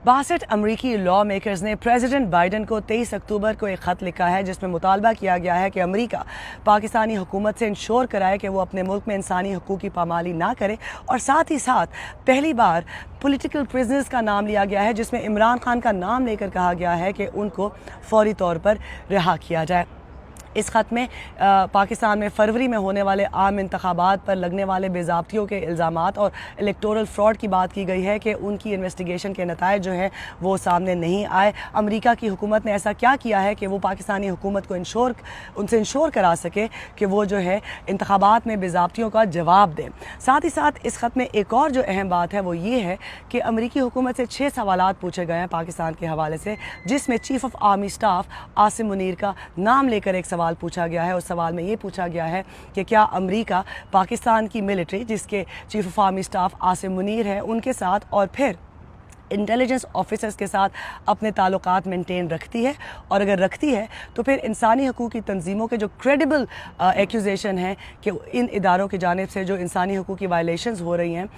62 अमरीकी law makers ने president Biden को 23 अक्टूबर को एक ख़त लिखा है जिसमें मुतालबा किया गया है कि अमेरिका पाकिस्तानी हुकूमत से इंश्योर कराए कि वो अपने मुल्क में इंसानी हकूक़ की पामाली ना करे, और साथ ही साथ पहली बार पॉलिटिकल प्रिजनर्स का नाम लिया गया है जिसमें इमरान खान का नाम लेकर कहा गया है कि उनको फौरी तौर पर रिहा किया जाए। इस ख़त में पाकिस्तान में फरवरी में होने वाले आम इंतखाबात पर लगने वाले बेज़ाब्तियों के इल्ज़ामात और इलेक्टोरल फ्रॉड की बात की गई है कि उनकी इन्वेस्टिगेशन के नताइज जो हैं वो सामने नहीं आए। अमेरिका की हुकूमत ने ऐसा क्या किया है कि वो पाकिस्तानी हुकूमत को उनसे इंश्योर करा सके कि वो जो है इंतखाबात में बेज़ाब्तियों का जवाब दें। साथ ही साथ इस ख़त में एक और जो अहम बात है वो ये है कि अमेरिकी हुकूमत से 6 सवालात पूछे गए हैं पाकिस्तान के हवाले से, जिसमें chief of army staff Asim Munir का नाम लेकर एक सवाल पूछा गया है। उस सवाल में ये पूछा गया है कि क्या अमेरिका पाकिस्तान की मिलिट्री, जिसके chief of army staff Asim Munir है, उनके साथ और फिर इंटेलिजेंस ऑफिसर्स के साथ अपने ताल्लुकात मेंटेन रखती है, और अगर रखती है तो फिर इंसानी हकूक़ की तंजीमों के जो क्रेडिबल एक्यूजेशन हैं कि इन इदारों की जानिब से जो इंसानी हकूक़ की वायलेशंस हो रही हैं,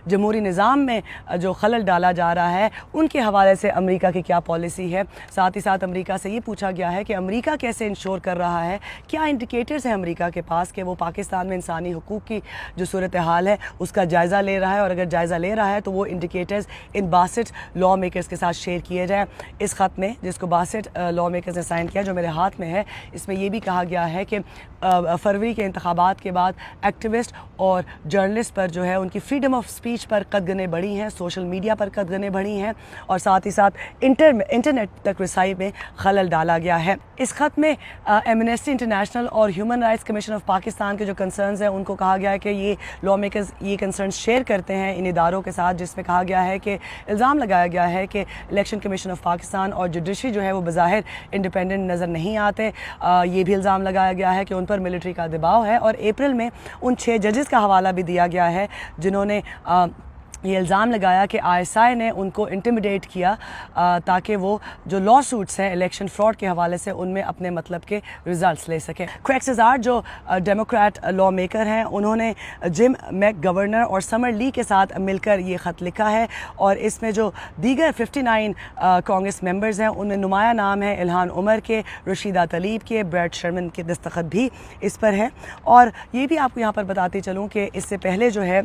जमहूरी निज़ाम में जो खलल डाला जा रहा है, उनके हवाले से अमेरिका की क्या पॉलिसी है। साथ ही साथ अमेरिका से ये पूछा गया है कि अमेरिका कैसे इंश्योर कर रहा है, क्या इंडिकेटर्स हैं अमेरिका के पास कि वो पाकिस्तान में इंसानी हकूक़ की जो सूरत हाल है उसका जायज़ा ले रहा है, और अगर जायज़ा ले रहा है तो वो इंडिकेटर्स इन 62 लॉ मेकर्स के साथ शेयर किए जाएँ। इस ख़त में जिसको 62 लॉ मेकर्स ने साइन किया, जो मेरे हाथ में है, इसमें यह भी कहा गया है कि फरवरी के इंतखाबात के बाद एक्टिविस्ट और जर्नलिस्ट पर जो है उनकी फ्रीडम ऑफ स्पीच पर कदगनें बढ़ी हैं, सोशल मीडिया पर कदगनें बढ़ी हैं, और साथ ही साथ इंटरनेट तक रसाई में खलल डाला गया है। इस ख़त में एमनेस्टी इंटरनेशनल और human rights commission of Pakistan के जो कंसर्न्स हैं उनको कहा गया है कि ये लॉ मेकर्स ये कंसर्न शेयर करते हैं इन इदारों के साथ, जिसमें कहा गया है कि इल्ज़ाम लगाया गया है कि इलेक्शन कमीशन ऑफ पाकिस्तान और जुडिशरी जो है वो बज़ाहिर इंडिपेंडेंट नज़र नहीं आते। ये भी इल्ज़ाम लगाया गया है कि उन पर मिलिट्री का दबाव है, और अप्रैल में उन 6 जजेस का हवाला भी दिया गया है जिन्होंने ये इल्ज़ाम लगाया कि ISI ने उनको इंटिमिडेट किया ताकि वो जो लॉ सूट्स हैं इलेक्शन फ्रॉड के हवाले से उनमें अपने मतलब के रिज़ल्ट्स ले सकें। क्रेग सेजार जो डेमोक्रेट लॉ मेकर हैं, उन्होंने जिम मैकगवर्नर और समर ली के साथ मिलकर ये ख़त लिखा है, और इसमें जो दीगर 59 कांग्रेस मेंबर्स हैं उनमें नुमाया नाम है इल्हान उमर के, रशीदा तलीब के, ब्रैड शर्मन के दस्तखत भी इस पर है। और ये भी आपको यहाँ पर बताती चलूँ कि इससे पहले जो है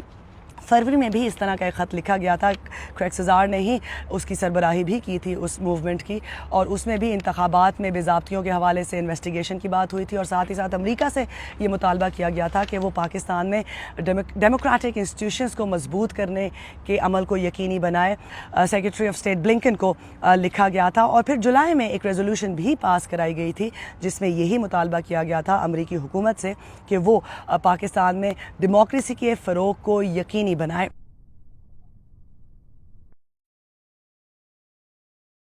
फरवरी में भी इस तरह का एक ख़त लिखा गया था। क्रेग सेजार ने ही उसकी सरबराही भी की थी उस मूवमेंट की, और उसमें भी इंतखाबात में बेज़ाब्तियों के हवाले से इन्वेस्टिगेशन की बात हुई थी, और साथ ही साथ अमेरिका से ये मुतालबा किया गया था कि वो पाकिस्तान में डेमोक्रेटिक इंस्टीट्यूशंस को मजबूत करने के अमल को यकीनी बनाए। सेक्रेटरी ऑफ स्टेट ब्लिंकन को लिखा गया था, और फिर जुलाई में एक रेजोल्यूशन भी पास कराई गई थी जिसमें यही मुतालबा किया गया था अमेरिकी हुकूमत से कि वो पाकिस्तान में डेमोक्रेसी के फ़रोग़ को यकीनी बनाए।